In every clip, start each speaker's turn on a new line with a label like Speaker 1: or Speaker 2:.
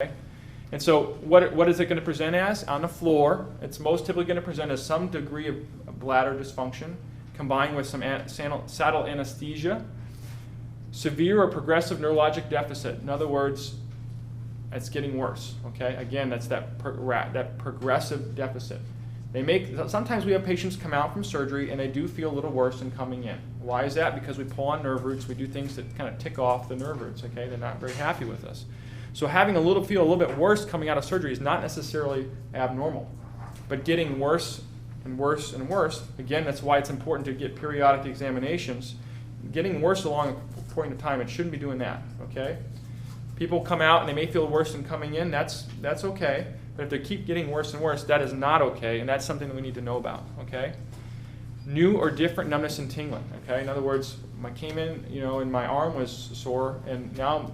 Speaker 1: Okay? And so what is it going to present as? On the floor, it's most typically going to present as some degree of bladder dysfunction combined with some saddle anesthesia, severe or progressive neurologic deficit. In other words, it's getting worse. Okay? Again, that's that progressive deficit. Sometimes we have patients come out from surgery and they do feel a little worse than coming in. Why is that? Because we pull on nerve roots, we do things that kind of tick off the nerve roots. Okay? They're not very happy with us. So having feel a little bit worse coming out of surgery is not necessarily abnormal, but getting worse and worse and worse. Again, that's why it's important to get periodic examinations. Getting worse along a point of time, it shouldn't be doing that. Okay? People come out and they may feel worse than coming in. That's okay. But if they keep getting worse and worse, that is not okay, and that's something that we need to know about. Okay? New or different numbness and tingling. Okay? In other words, I came in, and my arm was sore, and now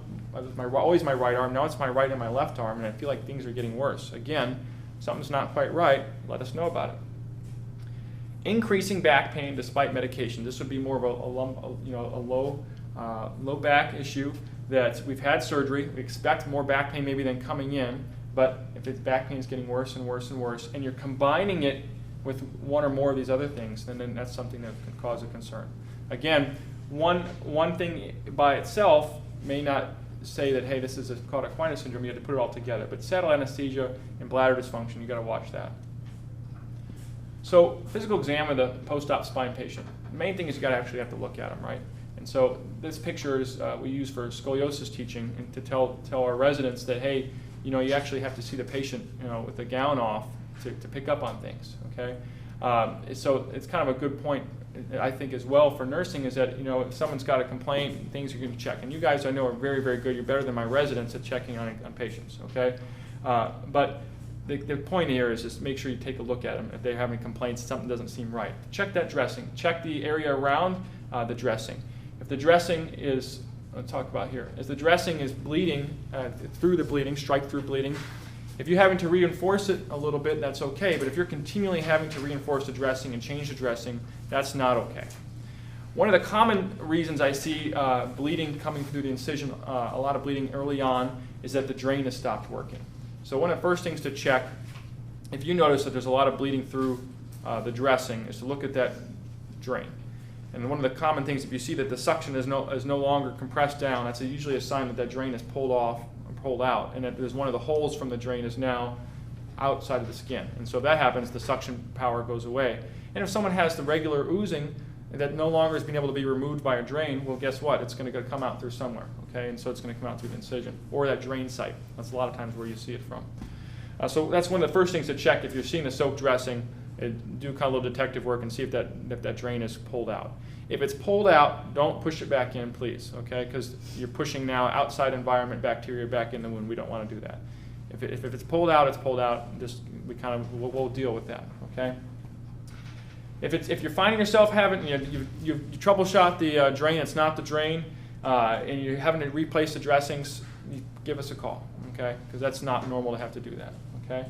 Speaker 1: always my right arm. Now it's my right and my left arm, and I feel like things are getting worse. Again, something's not quite right. Let us know about it. Increasing back pain despite medication. This would be more of a low back issue that we've had surgery. We expect more back pain maybe than coming in, but if its back pain is getting worse and worse and worse, and you're combining it with one or more of these other things, then that's something that could cause a concern. Again, one thing by itself may not say that, hey, this is a Calaquinas syndrome. You have to put it all together. But saddle anesthesia and bladder dysfunction, you got to watch that. So physical exam of the post-op spine patient. The main thing is you got to actually have to look at them, right? And so this picture is we use for scoliosis teaching and to tell our residents that, hey, you actually have to see the patient, with the gown off to pick up on things. Okay, so it's kind of a good point, I think, as well for nursing, is that if someone's got a complaint, things you're going to check. And you guys, I know, are very, very good. You're better than my residents at checking on patients. Okay, but the point here is just make sure you take a look at them. If they have any complaints, something doesn't seem right. Check that dressing. Check the area around the dressing. If the dressing is, let's talk about here, if the dressing is bleeding through the bleeding, strike through bleeding. If you're having to reinforce it a little bit, that's okay. But if you're continually having to reinforce the dressing and change the dressing, that's not okay. One of the common reasons I see bleeding coming through the incision, a lot of bleeding early on, is that the drain has stopped working. So one of the first things to check, if you notice that there's a lot of bleeding through the dressing, is to look at that drain. And one of the common things, if you see that the suction is no longer compressed down, that's usually a sign that that drain is pulled off or pulled out, and that there's one of the holes from the drain is now outside of the skin. And so if that happens, the suction power goes away. And if someone has the regular oozing that no longer is being able to be removed by a drain, well, guess what? It's going to come out through somewhere, okay? And so it's going to come out through the incision or that drain site. That's a lot of times where you see it from. So that's one of the first things to check if you're seeing the soaked dressing. Do kind of a little detective work and see if that drain is pulled out. If it's pulled out, don't push it back in, please, okay? Because you're pushing now outside environment bacteria back in the wound. We don't want to do that. If it's pulled out, it's pulled out. We'll deal with that, okay? If you're finding yourself having you troubleshot the drain, it's not the drain, and you're having to replace the dressings, give us a call, okay? Because that's not normal to have to do that, okay?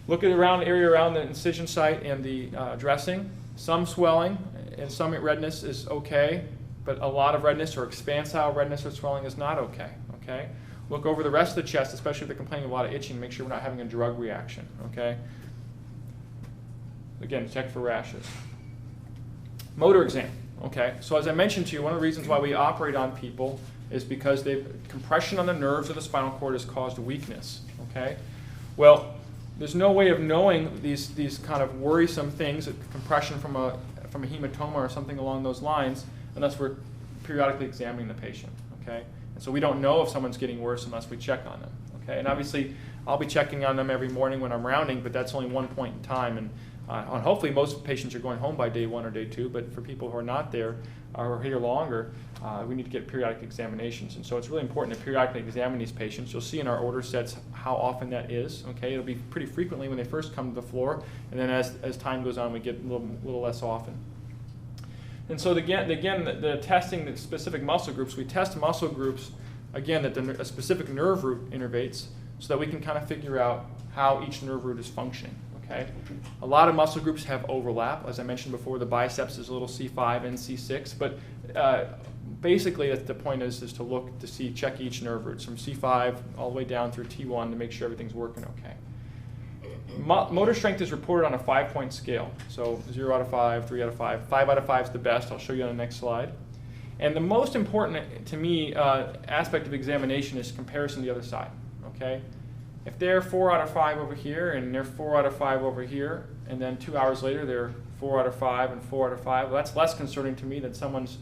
Speaker 1: Look at the area around the incision site and the dressing. Some swelling and some redness is okay, but a lot of redness or expansile redness or swelling is not okay. Okay. Look over the rest of the chest, especially if they're complaining of a lot of itching. Make sure we're not having a drug reaction. Okay. Again, check for rashes. Motor exam. Okay. So as I mentioned to you, one of the reasons why we operate on people is because compression on the nerves of the spinal cord has caused weakness. Okay. Well, there's no way of knowing these kind of worrisome things, compression from a hematoma or something along those lines, unless we're periodically examining the patient. Okay, and so we don't know if someone's getting worse unless we check on them. Okay, and obviously I'll be checking on them every morning when I'm rounding, but that's only one point in time, and hopefully most patients are going home by day 1 or day 2. But for people who are not there or are here longer, we need to get periodic examinations. And so it's really important to periodically examine these patients. You'll see in our order sets how often that is. Okay, it'll be pretty frequently when they first come to the floor, and then as time goes on, we get a little less often. And so again, the testing the specific muscle groups, we test muscle groups again that a specific nerve root innervates, so that we can kind of figure out how each nerve root is functioning. Okay, a lot of muscle groups have overlap. As I mentioned before, the biceps is a little C5 and C6, but basically, the point is to look to see, check each nerve roots from C5 all the way down through T1 to make sure everything's working okay. Motor strength is reported on a 5-point scale. So 0 out of 5, 3 out of 5. 5 out of 5 is the best. I'll show you on the next slide. And the most important, to me, aspect of examination is comparison to the other side. Okay? If they're 4 out of 5 over here, and they're 4 out of 5 over here, and then 2 hours later they're 4 out of 5 and 4 out of 5, well, that's less concerning to me than someone's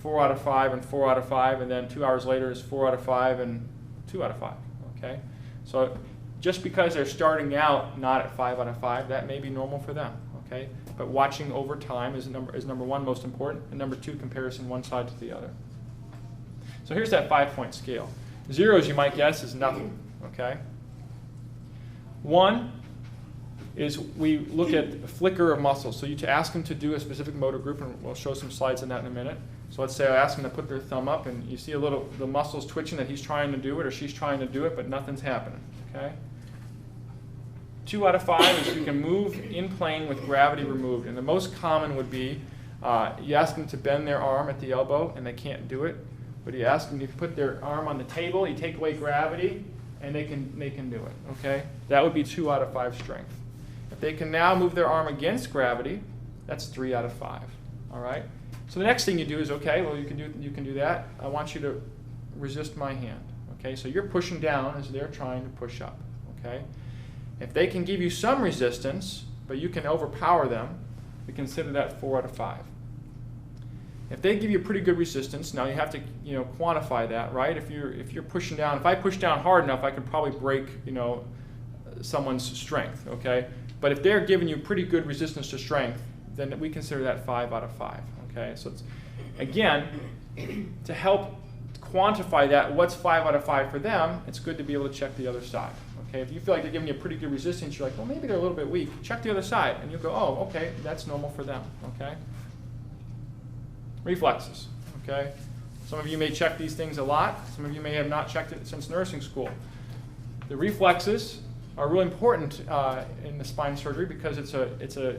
Speaker 1: 4 out of 5 and 4 out of 5, and then 2 hours later is 4 out of 5 and 2 out of 5. Okay? So just because they're starting out not at 5 out of 5, that may be normal for them. Okay? But watching over time is number one most important, and number two, comparison one side to the other. So here's that 5-point scale. 0, as you might guess, is nothing. Okay? 1 is we look at flicker of muscles. So you ask them to do a specific motor group, and we'll show some slides on that in a minute. So let's say I ask them to put their thumb up, and you see the muscles twitching that he's trying to do it or she's trying to do it, but nothing's happening. Okay? 2 out of 5 is you can move in plane with gravity removed. And the most common would be you ask them to bend their arm at the elbow, and they can't do it. But you ask them to put their arm on the table, you take away gravity, and they can do it. Okay? That would be 2 out of 5 strength. If they can now move their arm against gravity, that's 3 out of 5. All right? So the next thing you do is, okay, well, you can do that. I want you to resist my hand. Okay? So you're pushing down as they're trying to push up. Okay? If they can give you some resistance, but you can overpower them, we consider that 4 out of 5. If they give you pretty good resistance, now you have to quantify that, right? If you're pushing down, if I push down hard enough, I can probably break someone's strength. Okay, but if they're giving you pretty good resistance to strength, then we consider that 5 out of 5. Okay, so it's, again, to help quantify that, what's 5 out of 5 for them, it's good to be able to check the other side. Okay, if you feel like they're giving you a pretty good resistance, you're like, well, maybe they're a little bit weak. Check the other side, and you go, oh, okay, that's normal for them. Okay. Reflexes. Okay. Some of you may check these things a lot. Some of you may have not checked it since nursing school. The reflexes are really important in the spine surgery because it's a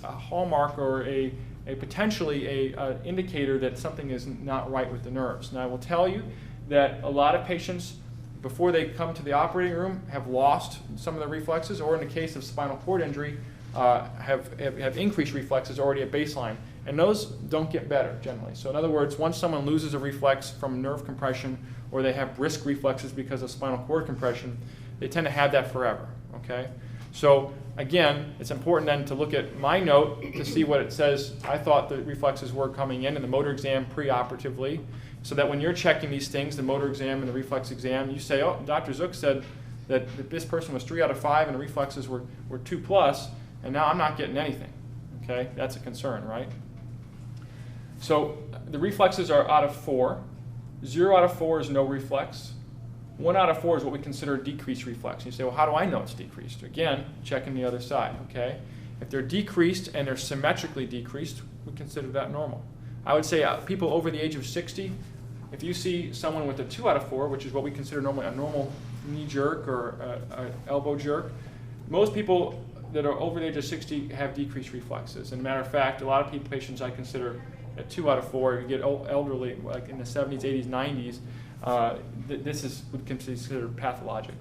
Speaker 1: hallmark or a potentially a indicator that something is not right with the nerves. Now, I will tell you that a lot of patients, before they come to the operating room, have lost some of the reflexes, or in the case of spinal cord injury, have increased reflexes already at baseline. And those don't get better generally. So in other words, once someone loses a reflex from nerve compression, or they have brisk reflexes because of spinal cord compression, they tend to have that forever. Okay? So again, it's important then to look at my note to see what it says. I thought the reflexes were coming in the motor exam preoperatively, so that when you're checking these things, the motor exam and the reflex exam, you say, oh, Dr. Zook said that this person was 3 out of 5 and the reflexes were 2+, and now I'm not getting anything. Okay? That's a concern, right? So the reflexes are out of 4. 0 out of 4 is no reflex. 1 out of 4 is what we consider a decreased reflex. You say, well, how do I know it's decreased? Again, checking the other side. Okay? If they're decreased and they're symmetrically decreased, we consider that normal. I would say people over the age of 60, if you see someone with a 2 out of 4, which is what we consider normally a normal knee jerk or an elbow jerk, most people that are over the age of 60 have decreased reflexes. And as a matter of fact, a lot of patients I consider a 2 out of 4, you get elderly, like in the 70s, 80s, 90s, this is considered pathologic.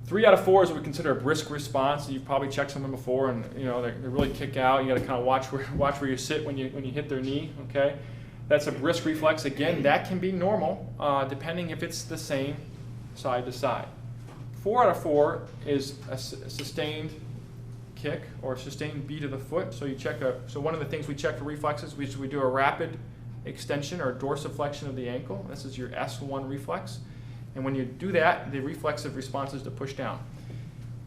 Speaker 1: 3 out of 4 is what we consider a brisk response. You've probably checked someone before, and they really kick out. You got to kind of watch where you sit when you hit their knee. Okay, that's a brisk reflex. Again, that can be normal depending if it's the same side to side. 4 out of 4 is a sustained kick or a sustained beat of the foot. So you check so one of the things we check for reflexes, we do a rapid extension or dorsiflexion of the ankle. This is your S1 reflex. And when you do that, the reflexive response is to push down.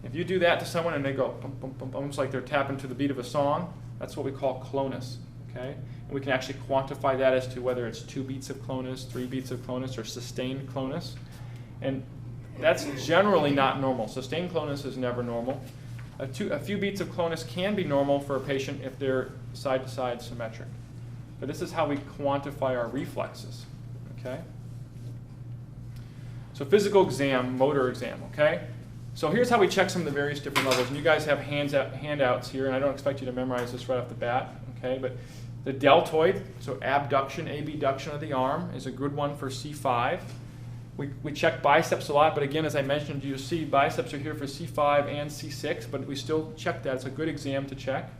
Speaker 1: If you do that to someone and they go bum, bum, bum, almost like they're tapping to the beat of a song, that's what we call clonus. Okay? And we can actually quantify that as to whether it's 2 beats of clonus, 3 beats of clonus, or sustained clonus. And that's generally not normal. Sustained clonus is never normal. A few beats of clonus can be normal for a patient if they're side-to-side symmetric. But this is how we quantify our reflexes. Okay? So physical exam, motor exam, okay? So here's how we check some of the various different levels. And you guys have handouts here, and I don't expect you to memorize this right off the bat, okay? But The deltoid, so abduction, abduction of the arm, is a good one for C5. We check biceps a lot, but again, as I mentioned, you see biceps are here for C5 and C6, but we still check that. It's a good exam to check.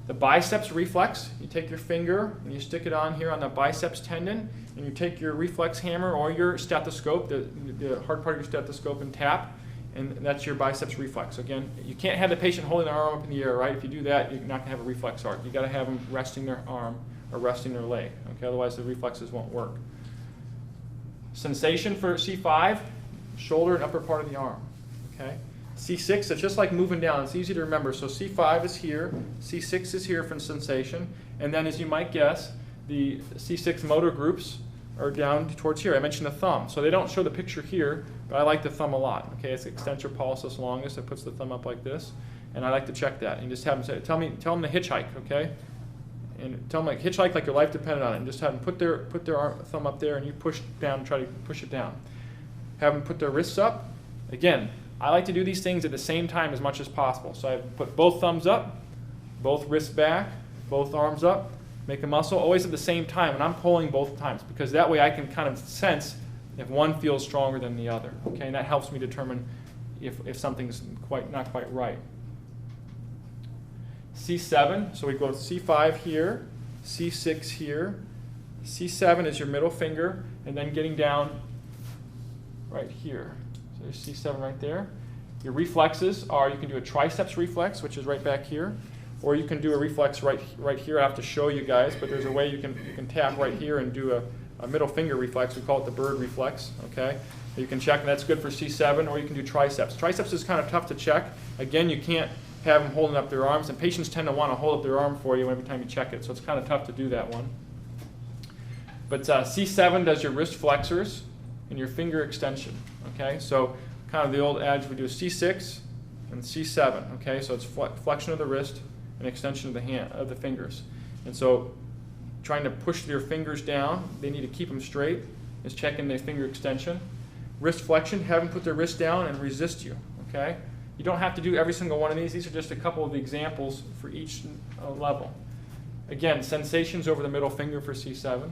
Speaker 1: The biceps reflex, you take your finger and you stick it on here on the biceps tendon, and you take your reflex hammer or your stethoscope, the hard part of your stethoscope, and tap, and that's your biceps reflex. Again, you can't have the patient holding their arm up in the air, right? If you do that, you're not going to have a reflex arc. You've got to have them resting their arm or resting their leg, okay? Otherwise, the reflexes won't work. Sensation for C5, shoulder and upper part of the arm, okay? C6, it's just like moving down. It's easy to remember. So C5 is here, C6 is here for sensation, and then as you might guess, the C6 motor groups are down towards here. I mentioned the thumb. So they don't show the picture here, but I like the thumb a lot. Okay, it's extensor pollicis longus. It puts the thumb up like this, and I like to check that. And just have them say, tell them to hitchhike, okay? And tell them like hitchhike like your life depended on it. And just have them put their thumb up there, and you push down, try to push it down. Have them put their wrists up. Again, I like to do these things at the same time as much as possible. So I put both thumbs up, both wrists back, both arms up, make a muscle, always at the same time, and I'm pulling both times, because that way I can kind of sense if one feels stronger than the other, okay? And that helps me determine if something's not quite right. C7, so we go C5 here, C6 here, C7 is your middle finger, and then getting down right here. So there's C7 right there. Your reflexes are, you can do a triceps reflex, which is right back here, or you can do a reflex right here. I have to show you guys, but there's a way you can tap right here and do a middle finger reflex. We call it the bird reflex, okay? You can check, and that's good for C7, or you can do triceps. Triceps is kind of tough to check. Again, you can't have them holding up their arms, and patients tend to want to hold up their arm for you every time you check it, so it's kind of tough to do that one. But C7 does your wrist flexors and your finger extension, okay? So kind of the old adage, we do C6 and C7, okay? So it's flexion of the wrist and extension of the hand, of the fingers. And so trying to push your fingers down, they need to keep them straight, is checking their finger extension. Wrist flexion, have them put their wrist down and resist you, okay? You don't have to do every single one of these. These are just a couple of the examples for each level. Again, sensations over the middle finger for C7.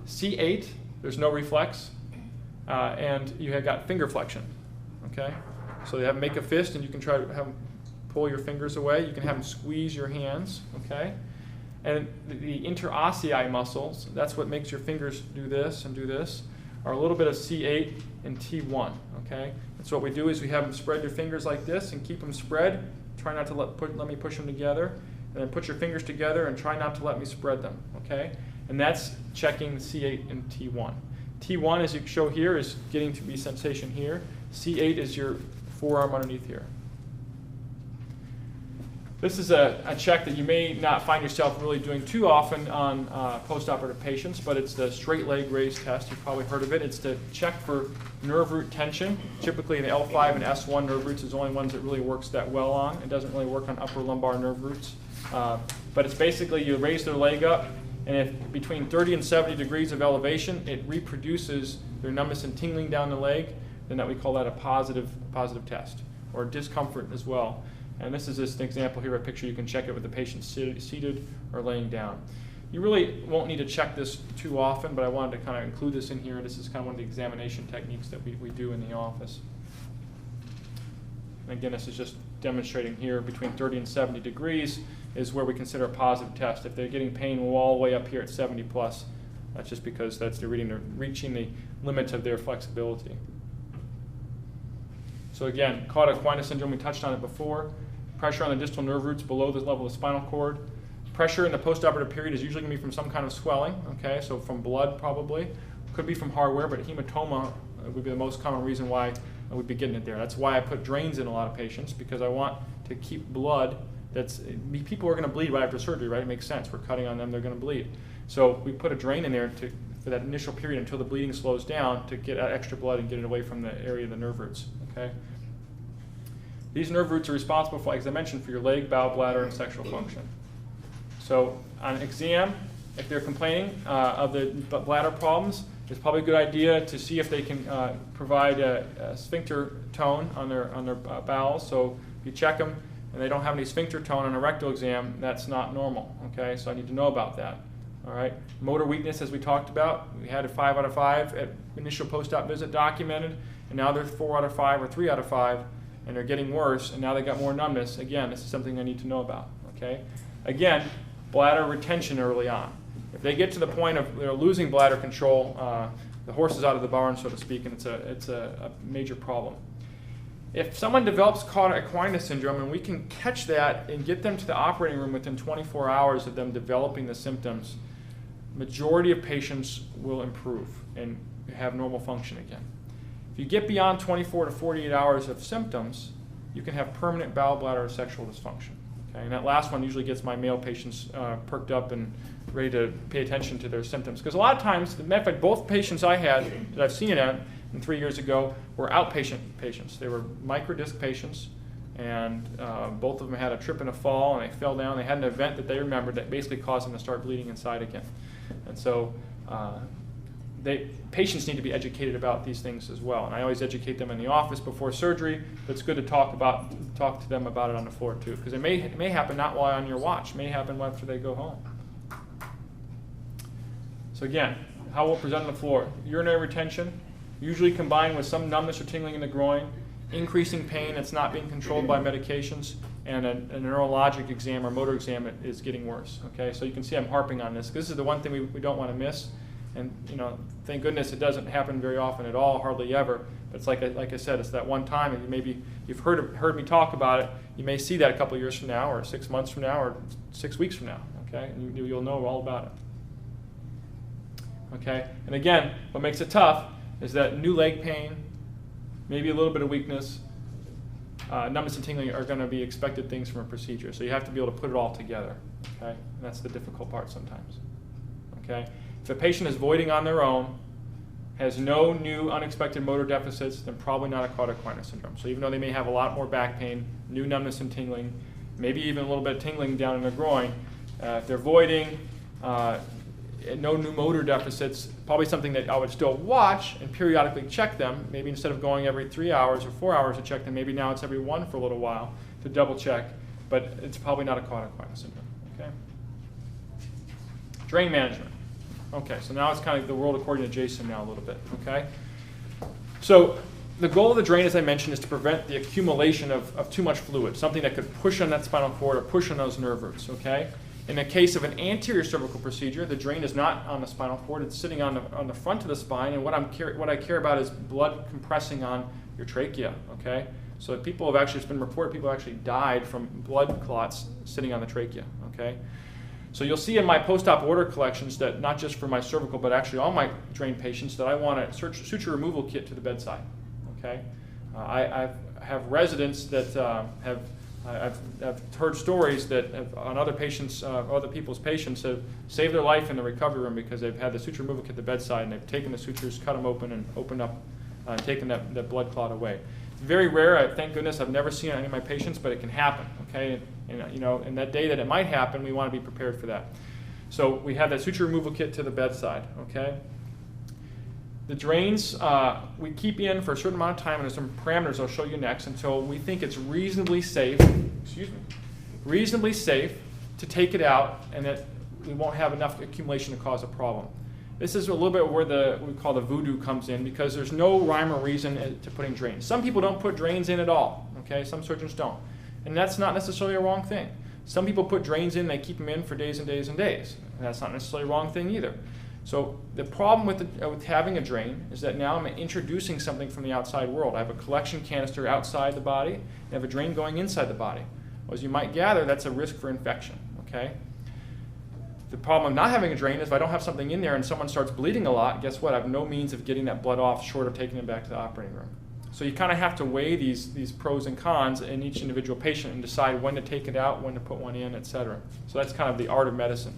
Speaker 1: C8, there's no reflex, and you have got finger flexion, okay? So they have make a fist, and you can try to have them pull your fingers away. You can have them squeeze your hands, okay? And the interossei muscles, that's what makes your fingers do this and do this, are a little bit of C8 and T1, okay? And so what we do is we have them spread your fingers like this and keep them spread. Try not to let me push them together. And then put your fingers together and try not to let me spread them, okay? And that's checking C8 and T1. T1, as you show here, is getting to be sensation here. C8 is your forearm underneath here. This is a check that you may not find yourself really doing too often on postoperative patients, but it's the straight leg raise test. You've probably heard of it. It's to check for nerve root tension. Typically the L5 and S1 nerve roots is the only ones it really works that well on. It doesn't really work on upper lumbar nerve roots. But it's basically you raise their leg up, and if between 30 and 70 degrees of elevation, it reproduces their numbness and tingling down the leg, then we call that a positive test, or discomfort as well. And this is just an example here, a picture. You can check it with the patient seated or laying down. You really won't need to check this too often, but I wanted to kind of include this in here. This is kind of one of the examination techniques that we do in the office. And again, this is just demonstrating here between 30 and 70 degrees is where we consider a positive test. If they're getting pain all the way up here at 70 plus, that's just because they're reaching the limit of their flexibility. So again, Calaquinas Syndrome, we touched on it before. Pressure on the distal nerve roots below the level of the spinal cord. Pressure in the postoperative period is usually going to be from some kind of swelling, okay, so from blood probably. Could be from hardware, but hematoma would be the most common reason why we'd be getting it there. That's why I put drains in a lot of patients, because I want to keep blood people are going to bleed right after surgery, right? It makes sense. We're cutting on them, they're going to bleed. So we put a drain in there for that initial period until the bleeding slows down to get extra blood and get it away from the area of the nerve roots, okay? These nerve roots are responsible for, as I mentioned, for your leg, bowel, bladder, and sexual function. So on exam, if they're complaining of the bladder problems, it's probably a good idea to see if they can provide a sphincter tone on their bowels. So if you check them, and they don't have any sphincter tone on a rectal exam, that's not normal, okay? So I need to know about that, all right? Motor weakness, as we talked about, we had a 5 out of 5 at initial post-op visit documented, and now they're 4 out of 5 or 3 out of 5, and they're getting worse, and now they got more numbness. Again, this is something I need to know about, okay? Again, bladder retention early on. If they get to the point of they're losing bladder control, the horse is out of the barn, so to speak, and it's a major problem. If someone develops Calaquinas Syndrome, and we can catch that and get them to the operating room within 24 hours of them developing the symptoms, majority of patients will improve and have normal function again. If you get beyond 24 to 48 hours of symptoms, you can have permanent bowel, bladder, or sexual dysfunction. Okay? And that last one usually gets my male patients perked up and ready to pay attention to their symptoms. Because a lot of times, as a matter of fact, both patients I had that I've seen it at 3 years ago were outpatient patients. They were microdisc patients, and both of them had a trip and a fall, and they fell down. They had an event that they remembered that basically caused them to start bleeding inside again. And so patients need to be educated about these things as well. And I always educate them in the office before surgery, but it's good to talk to them about it on the floor too, because it may happen not while on your watch. It may happen after they go home. So again, how we'll present on the floor. Urinary retention, usually combined with some numbness or tingling in the groin, increasing pain that's not being controlled by medications, and a neurologic exam or motor exam is getting worse. Okay, so you can see I'm harping on this, because this is the one thing we don't want to miss. And thank goodness it doesn't happen very often at all, hardly ever. But it's like I said, it's that one time, and maybe you've heard me talk about it. You may see that a couple of years from now, or 6 months from now, or 6 weeks from now. Okay, and you'll know all about it. Okay, and again, what makes it tough is that new leg pain, maybe a little bit of weakness, numbness and tingling are going to be expected things from a procedure. So you have to be able to put it all together. Okay, and that's the difficult part sometimes. Okay, if a patient is voiding on their own, has no new unexpected motor deficits, then probably not a Calaquinas syndrome. So even though they may have a lot more back pain, new numbness and tingling, maybe even a little bit of tingling down in the groin, if they're voiding, no new motor deficits, probably something that I would still watch and periodically check them. Maybe instead of going every 3 hours or 4 hours to check them, maybe now it's every 1 for a little while to double check, but it's probably not a Calaquinas syndrome. Okay. Drain management. Okay, so now it's kind of the world according to Jason now a little bit. Okay. So the goal of the drain, as I mentioned, is to prevent the accumulation of too much fluid, something that could push on that spinal cord or push on those nerve roots. Okay. In the case of an anterior cervical procedure, the drain is not on the spinal cord; it's sitting on the front of the spine. And what I care about is blood compressing on your trachea. Okay, so people have actually, it's been reported people actually died from blood clots sitting on the trachea. Okay, so you'll see in my post-op order collections that not just for my cervical, but actually all my drain patients, that I want a suture removal kit to the bedside. Okay, I have residents that I've heard stories that on other patients, other people's patients have saved their life in the recovery room because they've had the suture removal kit at the bedside, and they've taken the sutures, cut them open, and opened up, taken that blood clot away. It's very rare. Thank goodness I've never seen it on any of my patients, but it can happen. Okay, and that day that it might happen, we want to be prepared for that. So we have that suture removal kit to the bedside. Okay. The drains we keep in for a certain amount of time, and there's some parameters I'll show you next, until we think it's reasonably safe to take it out, and that we won't have enough accumulation to cause a problem. This is a little bit where we call the voodoo comes in, because there's no rhyme or reason to putting drains. Some people don't put drains in at all. Okay, some surgeons don't, and that's not necessarily a wrong thing. Some people put drains in, they keep them in for days and days and days, and that's not necessarily a wrong thing either. So the problem with having a drain is that now I'm introducing something from the outside world. I have a collection canister outside the body, and I have a drain going inside the body. Well, as you might gather, that's a risk for infection. Okay. The problem of not having a drain is if I don't have something in there and someone starts bleeding a lot, guess what? I have no means of getting that blood off short of taking them back to the operating room. So you kind of have to weigh these pros and cons in each individual patient and decide when to take it out, when to put one in, etc. So that's kind of the art of medicine.